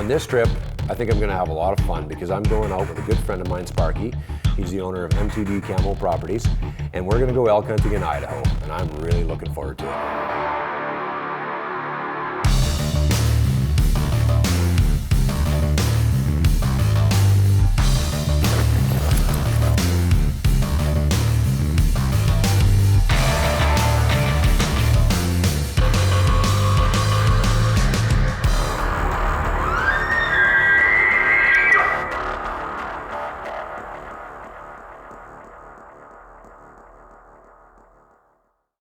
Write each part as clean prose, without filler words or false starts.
On this trip, I think I'm gonna have a lot of fun because I'm going out with a good friend of mine, Sparky. He's the owner of M2D Camo properties, and we're gonna go elk hunting in Idaho, and I'm really looking forward to it.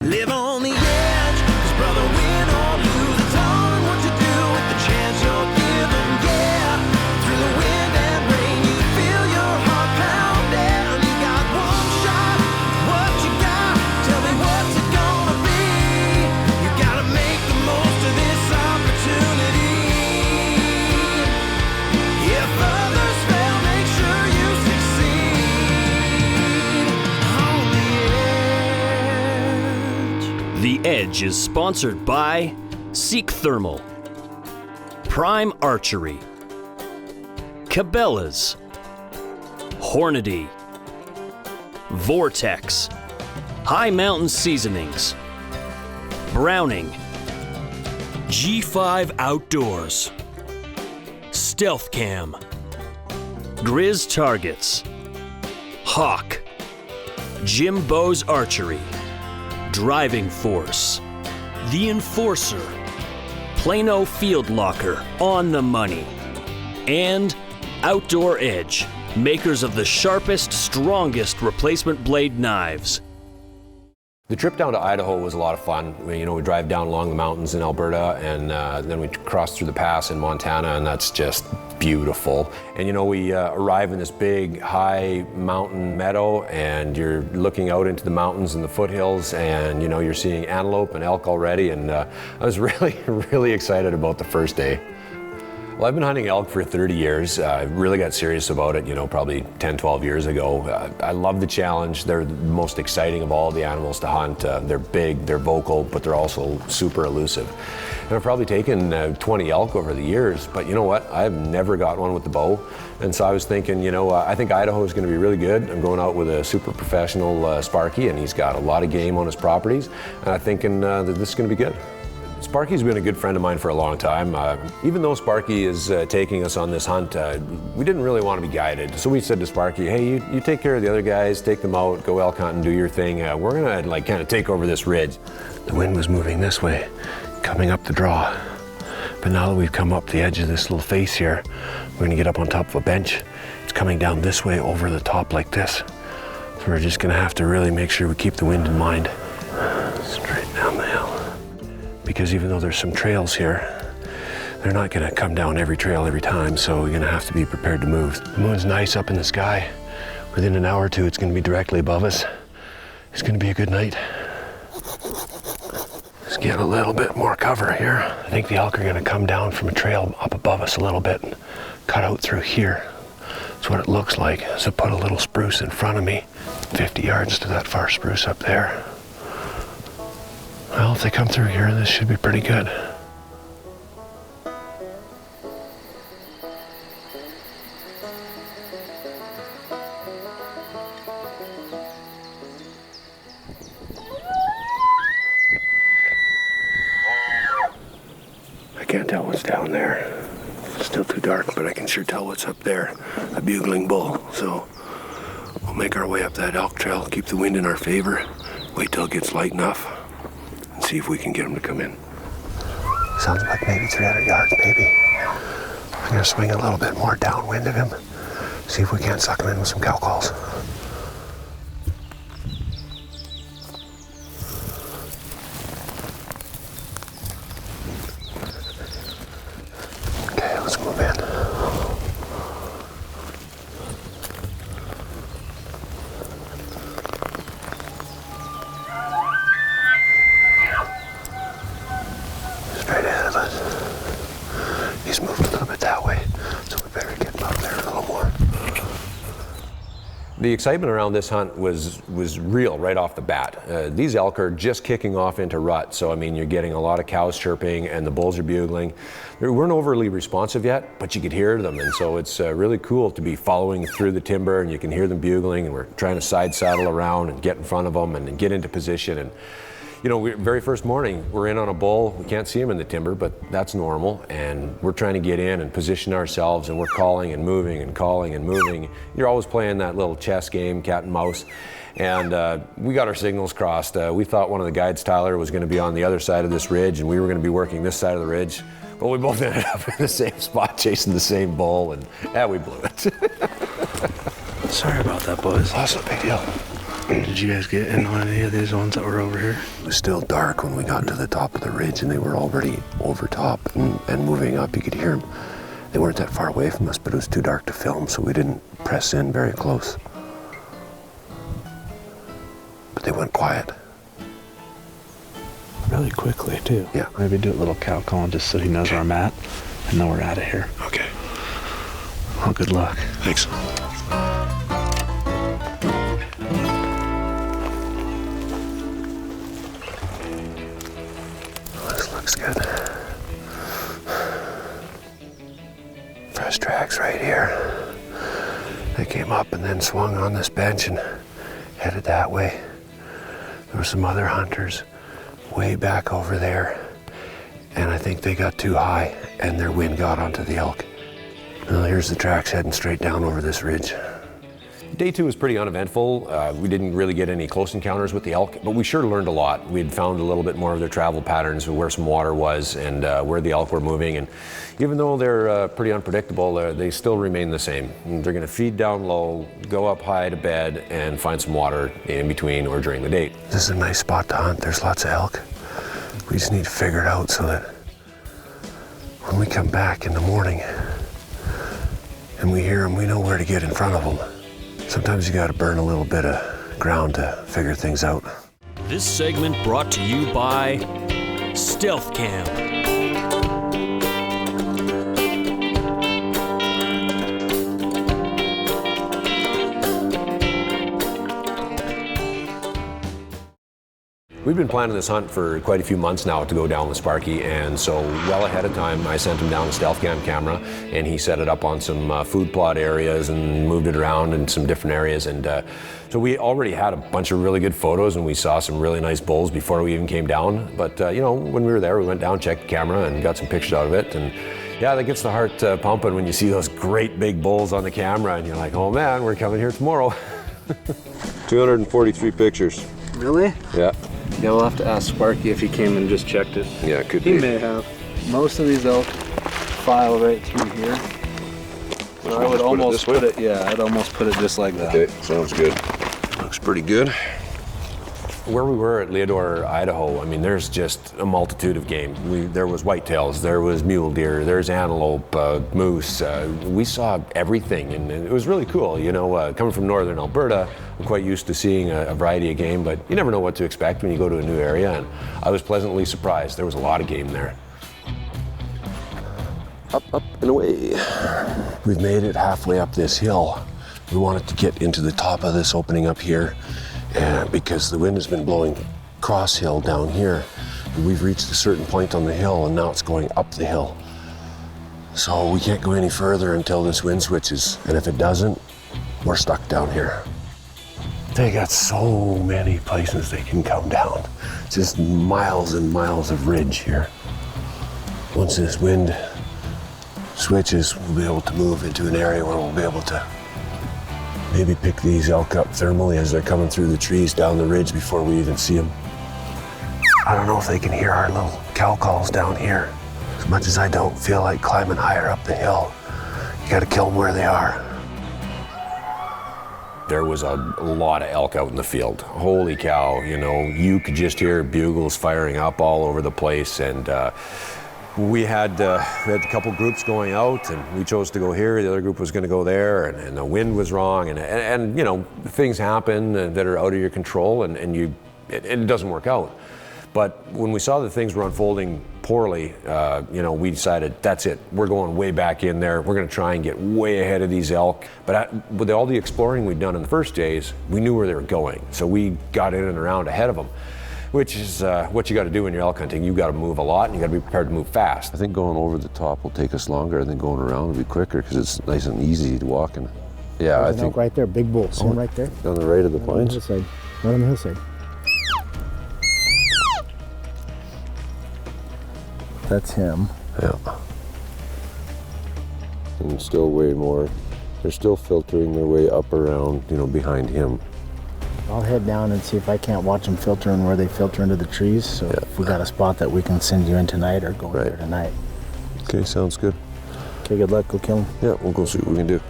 Live on the edge, 'cause brother, win or lose, it's all in what you do with the chance you're given. Yeah, through the wind and rain, you feel your heart pounding. You got one shot, what you got? Tell me what's it gonna be? You gotta make the most of this opportunity. If others fail, make sure you succeed. On the edge. The Edge is sponsored by Seek Thermal, Prime Archery, Cabela's, Hornady, Vortex, High Mountain Seasonings, Browning, G5 Outdoors, Stealth Cam, Grizz Targets, Hawk, Jim Bowes Archery, Driving Force, The Enforcer, Plano Field Locker, On the Money, and Outdoor Edge, makers of the sharpest, strongest replacement blade knives. The trip down to Idaho was a lot of fun. We drive down along the mountains in Alberta, and then we cross through the pass in Montana, and that's just beautiful. And we arrive in this big, high mountain meadow, and you're looking out into the mountains and the foothills, and you're seeing antelope and elk already, and I was really, really excited about the first day. Well, I've been hunting elk for 30 years. I really got serious about it, probably 10, 12 years ago. I love the challenge. They're the most exciting of all the animals to hunt. They're big, they're vocal, but they're also super elusive. And I've probably taken 20 elk over the years, but you know what? I've never got one with the bow. And so I was thinking, I think Idaho is going to be really good. I'm going out with a super professional Sparky, and he's got a lot of game on his properties. And I'm thinking that this is going to be good. Sparky's been a good friend of mine for a long time. Even though Sparky is taking us on this hunt, we didn't really want to be guided. So we said to Sparky, hey, you take care of the other guys, take them out, go elk hunting, do your thing. We're gonna kind of take over this ridge. The wind was moving this way, coming up the draw. But now that we've come up the edge of this little face here, we're gonna get up on top of a bench. It's coming down this way over the top like this. So we're just gonna have to really make sure we keep the wind in mind. Straight down the hill. Because even though there's some trails here, they're not gonna come down every trail every time, so you're gonna have to be prepared to move. The moon's nice up in the sky. Within an hour or two, it's gonna be directly above us. It's gonna be a good night. Let's get a little bit more cover here. I think the elk are gonna come down from a trail up above us a little bit and cut out through here. That's what it looks like. So put a little spruce in front of me, 50 yards to that far spruce up there. Well, if they come through here, this should be pretty good. I can't tell what's down there. It's still too dark, but I can sure tell what's up there. A bugling bull. So we'll make our way up that elk trail, keep the wind in our favor, wait till it gets light enough. See if we can get him to come in. Sounds like maybe 300 yards, maybe. I'm gonna swing a little bit more downwind of him. See if we can't suck him in with some cow calls. Okay, let's move in. He's moved a little bit that way, so we better get up there a little more. The excitement around this hunt was real right off the bat. These elk are just kicking off into rut, so I mean you're getting a lot of cows chirping and the bulls are bugling. They weren't overly responsive yet, but you could hear them, and so it's really cool to be following through the timber and you can hear them bugling, and we're trying to side saddle around and get in front of them and get into position. And you know, very first morning, we're in on a bull. We can't see him in the timber, but that's normal. And we're trying to get in and position ourselves, and we're calling and moving and calling and moving. You're always playing that little chess game, cat and mouse. And we got our signals crossed. We thought one of the guides, Tyler, was going to be on the other side of this ridge, and we were going to be working this side of the ridge. But we both ended up in the same spot, chasing the same bull, and we blew it. Sorry about that, boys. That's no big deal. Did you guys get in on any of these ones that were over here? It was still dark when we got to the top of the ridge, and they were already over top and moving up. You could hear them. They weren't that far away from us, but it was too dark to film, so we didn't press in very close. But they went quiet. Really quickly, too. Yeah. Maybe do a little cow calling just so he knows where I'm at, and then we're out of here. Okay. Well, good luck. Thanks. Looks good. Fresh tracks right here. They came up and then swung on this bench and headed that way. There were some other hunters way back over there, and I think they got too high and their wind got onto the elk. Well, here's the tracks heading straight down over this ridge. Day 2 was pretty uneventful. We didn't really get any close encounters with the elk, but we sure learned a lot. We had found a little bit more of their travel patterns, where some water was and where the elk were moving. And even though they're pretty unpredictable, they still remain the same. They're going to feed down low, go up high to bed, and find some water in between or during the day. This is a nice spot to hunt. There's lots of elk. We just need to figure it out so that when we come back in the morning and we hear them, we know where to get in front of them. Sometimes you gotta burn a little bit of ground to figure things out. This segment brought to you by Stealth Camp. We've been planning this hunt for quite a few months now to go down with Sparky, and so well ahead of time I sent him down a stealth cam camera, and he set it up on some food plot areas and moved it around in some different areas, and so we already had a bunch of really good photos, and we saw some really nice bulls before we even came down. But you know, when we were there, we went down, checked the camera, and got some pictures out of it, and yeah, that gets the heart pumping when you see those great big bulls on the camera, and you're like, oh man, we're coming here tomorrow. 243 pictures. Really? Yeah. Yeah, we'll have to ask Sparky if he came and just checked it. Yeah, it could He be. may have. Most of these elk file right through here. So I would almost put it, yeah, I'd almost put it just like that. Okay, sounds good. Looks pretty good. Where we were at Leodore, Idaho, I mean, there's just a multitude of game. There was whitetails, there was mule deer, there's antelope, moose. We saw everything, and it was really cool. You know, coming from northern Alberta, I'm quite used to seeing a variety of game, but you never know what to expect when you go to a new area, and I was pleasantly surprised. There was a lot of game there. Up, up, and away. We've made it halfway up this hill. We wanted to get into the top of this opening up here, and because the wind has been blowing cross hill down here, and we've reached a certain point on the hill, and now it's going up the hill. So we can't go any further until this wind switches, and if it doesn't, we're stuck down here. They got so many places they can come down. Just miles and miles of ridge here. Once this wind switches, we'll be able to move into an area where we'll be able to maybe pick these elk up thermally as they're coming through the trees down the ridge before we even see them. I don't know if they can hear our little cow calls down here. As much as I don't feel like climbing higher up the hill, you gotta kill them where they are. There was a lot of elk out in the field. Holy cow, you know, you could just hear bugles firing up all over the place, and we had a couple groups going out, and we chose to go here. The other group was going to go there, and the wind was wrong, and you know, things happen that are out of your control, and it doesn't work out. But when we saw that things were unfolding poorly, we decided that's it. We're going way back in there. We're going to try and get way ahead of these elk. But with all the exploring we'd done in the first days, we knew where they were going. So we got in and around ahead of them, which is what you got to do when you're elk hunting. You got to move a lot and you got to be prepared to move fast. I think going over the top will take us longer. I think going around will be quicker because it's nice and easy to walk in. Yeah, There's I an think elk right there, big bull. See him right there? on the right of the Right on the pines. hillside. Right on the hillside. That's him. Yeah. And still way more. They're still filtering their way up around, behind him. I'll head down and see if I can't watch them filter and where they filter into the trees. So if we got a spot that we can send you in tonight or go in there tonight. Okay, sounds good. Okay, good luck. Go kill him. Yeah, we'll go see what we can do.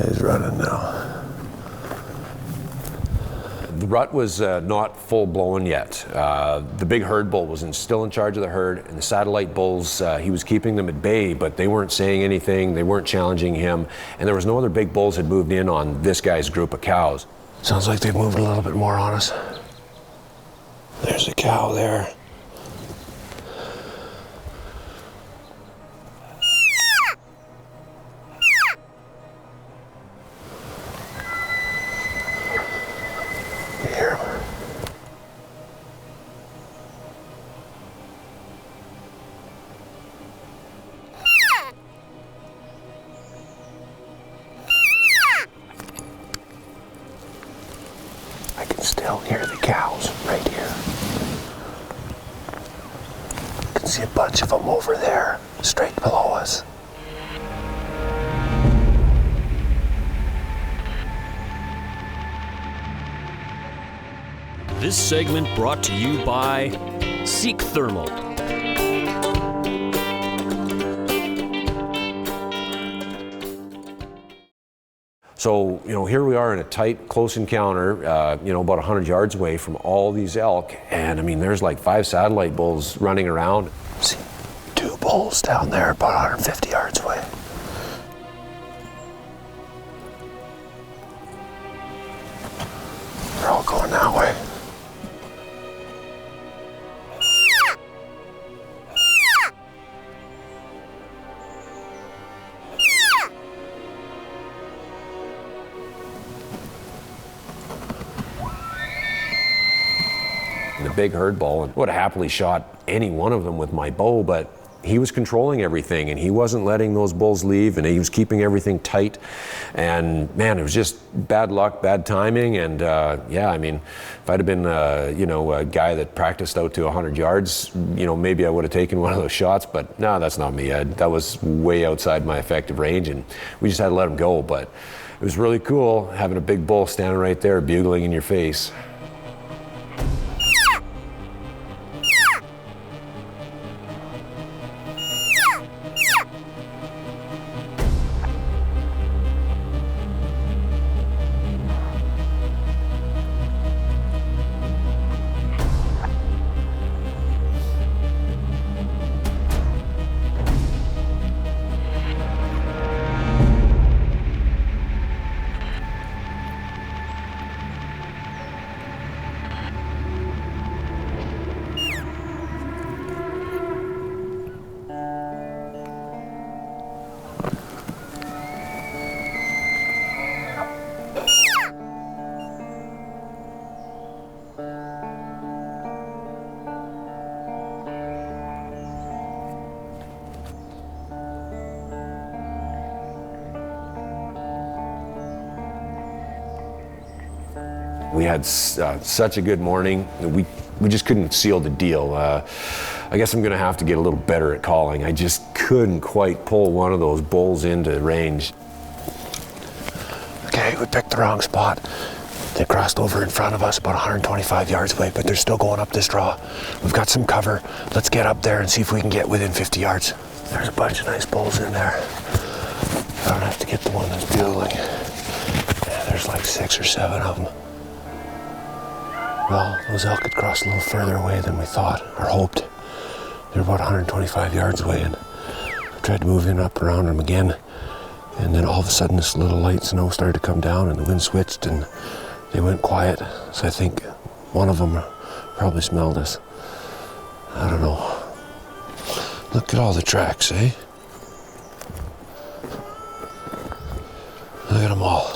He's running now. The rut was not full blown yet. The big herd bull was still in charge of the herd, and the satellite bulls, he was keeping them at bay, but they weren't saying anything, they weren't challenging him, and there was no other big bulls had moved in on this guy's group of cows. Sounds like they've moved a little bit more on us. There's a cow there. Here. I can still hear the cows right here. I can see a bunch of them over there, straight below us. This segment brought to you by Seek Thermal. So, here we are in a tight, close encounter, about 100 yards away from all these elk, and there's like 5 satellite bulls running around. See 2 bulls down there about 150 yards away. They're all going that way. The big herd bull, and would have happily shot any one of them with my bow, but he was controlling everything and he wasn't letting those bulls leave, and he was keeping everything tight. And man, it was just bad luck, bad timing. And if I'd have been a guy that practiced out to 100 yards, maybe I would have taken one of those shots, but no, that's not me. That was way outside my effective range, and we just had to let him go. But it was really cool having a big bull standing right there bugling in your face. We had such a good morning. We just couldn't seal the deal. I guess I'm gonna have to get a little better at calling. I just couldn't quite pull one of those bulls into range. Okay, we picked the wrong spot. They crossed over in front of us about 125 yards away, but they're still going up this draw. We've got some cover. Let's get up there and see if we can get within 50 yards. There's a bunch of nice bulls in there. I don't have to get the one that's bugling. Yeah, there's like 6 or 7 of them. Well, those elk had crossed a little further away than we thought or hoped. They're about 125 yards away, and I tried to move in up around them again. And then all of a sudden this little light snow started to come down and the wind switched, and They went quiet, so I think one of them probably smelled us. I don't know. Look at all the tracks, eh? Look at them all.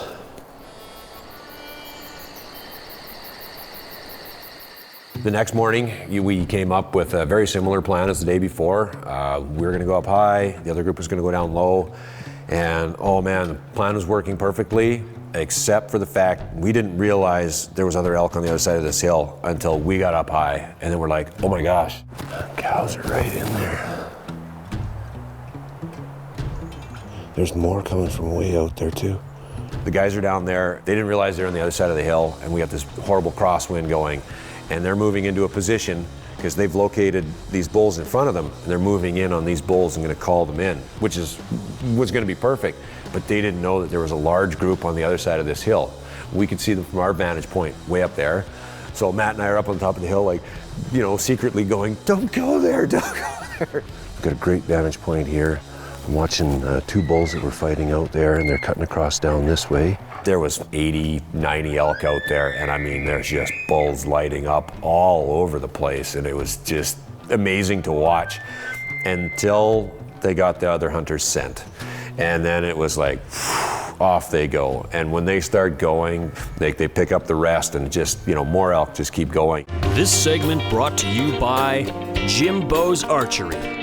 The next morning, we came up with a very similar plan as the day before. We were going to go up high, the other group was going to go down low, and oh man, the plan was working perfectly, except for the fact we didn't realize there was other elk on the other side of this hill until we got up high, and then we're like, oh my gosh. Cows are right in there. There's more coming from way out there too. The guys are down there, they didn't realize they're on the other side of the hill, and we got this horrible crosswind going. And they're moving into a position because they've located these bulls in front of them, and they're moving in on these bulls and going to call them in, which was going to be perfect. But they didn't know that there was a large group on the other side of this hill. We could see them from our vantage point way up there. So Matt and I are up on top of the hill, like, you know, secretly going, don't go there, don't go there. Got a great vantage point here. I'm watching 2 bulls that were fighting out there, and they're cutting across down this way. There was 80, 90 elk out there, and I mean, there's just bulls lighting up all over the place, and it was just amazing to watch until they got the other hunters' scent. And then it was like, off they go. And when they start going, they pick up the rest, and just, you know, more elk just keep going. This segment brought to you by Jim Bowes Archery.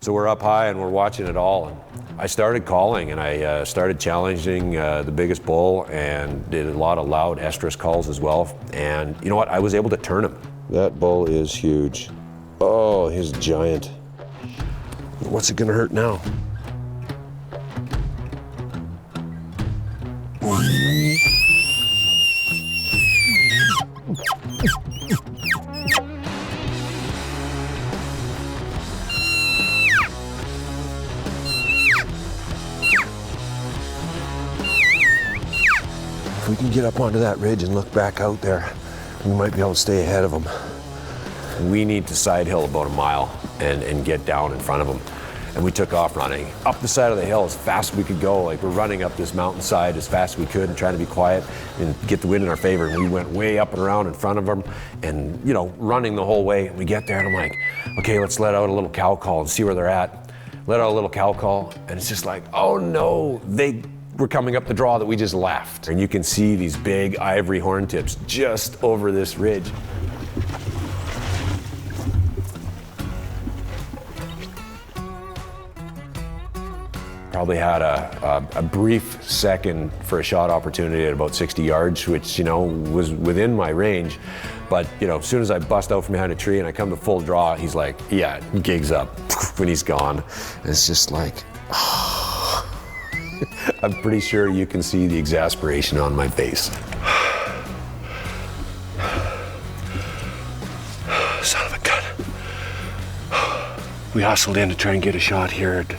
So we're up high and we're watching it all. And I started calling, and I started challenging the biggest bull, and did a lot of loud estrus calls as well. And you know what? I was able to turn him. That bull is huge. Oh, he's giant. What's it gonna hurt now? If we can get up onto that ridge and look back out there, we might be able to stay ahead of them. We need to side hill about a mile and get down in front of them. And we took off running up the side of the hill as fast as we could go. Like, we're running up this mountainside as fast as we could and trying to be quiet and get the wind in our favor. And we went way up and around in front of them, and, you know, running the whole way. We get there and I'm like, okay, let's let out a little cow call and see where they're at. Let out a little cow call, and it's just like, oh no, they were coming up the draw that we just left. And you can see these big ivory horn tips just over this ridge. Probably had a brief second for a shot opportunity at about 60 yards, which, you know, was within my range. But, you know, as soon as I bust out from behind a tree and I come to full draw, he's like, yeah, gigs up when he's gone. And it's just like, I'm pretty sure you can see the exasperation on my face. Son of a gun. We hustled in to try and get a shot here at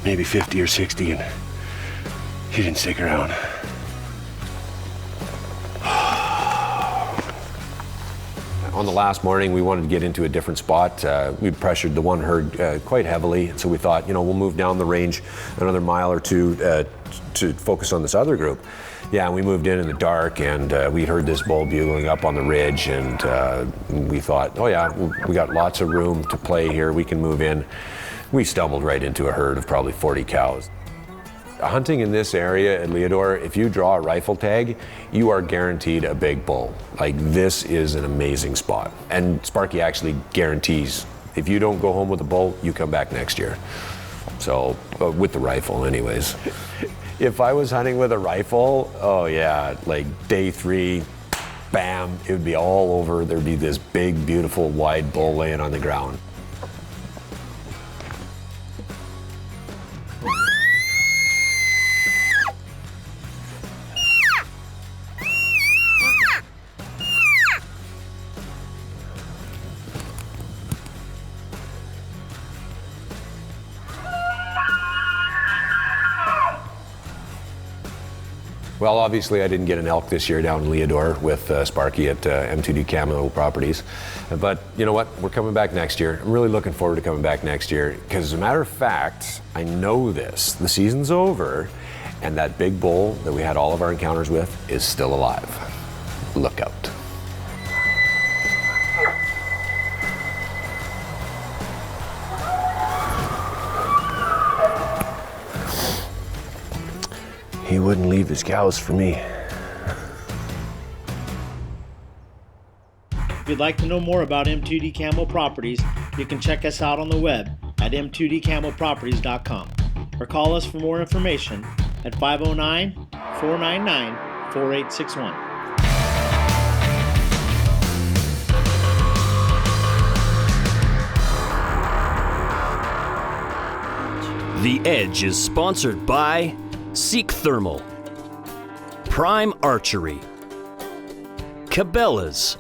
maybe 50 or 60, and he didn't stick around. On the last morning, we wanted to get into a different spot. We pressured the one herd quite heavily, so we thought, you know, we'll move down the range another mile or two to focus on this other group. Yeah, and we moved in the dark, and we heard this bull bugling up on the ridge, and we thought, oh yeah, we got lots of room to play here, we can move in. We stumbled right into a herd of probably 40 cows. Hunting in this area at Leodore, if you draw a rifle tag, you are guaranteed a big bull. Like, this is an amazing spot. And Sparky actually guarantees, if you don't go home with a bull, you come back next year. So, with the rifle anyways. If I was hunting with a rifle, oh yeah, like day 3, bam, it would be all over. There'd be this big, beautiful, wide bull laying on the ground. Well, obviously I didn't get an elk this year down in Leodore with Sparky at M2D Camo Properties. But you know what? We're coming back next year. I'm really looking forward to coming back next year, because as a matter of fact, I know this. The season's over, And that big bull that we had all of our encounters with is still alive. Look out. He wouldn't leave his cows for me. If you'd like to know more about M2D Camo Properties, you can check us out on the web at m2dcamoproperties.com or call us for more information at 509-499-4861. The Edge is sponsored by Seek Thermal, Prime Archery, Cabela's,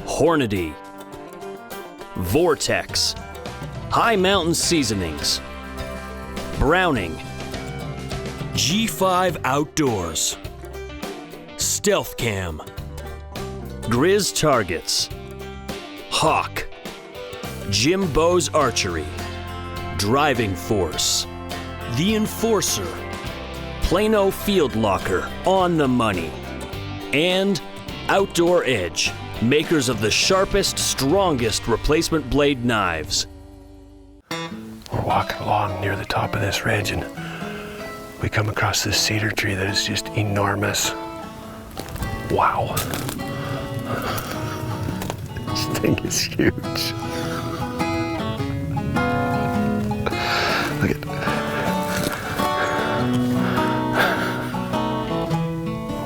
Hornady, Vortex, High Mountain Seasonings, Browning, G5 Outdoors, Stealth Cam, Grizz Targets, Hawk, Jimbo's Archery, Driving Force, The Enforcer, Plano Field Locker, On the Money, and Outdoor Edge, makers of the sharpest, strongest replacement blade knives. We're walking along near the top of this ridge and we come across this cedar tree that is just enormous. Wow. This thing is huge. Look at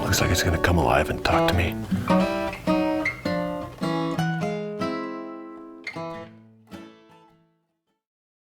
looks like it's gonna come alive and talk to me.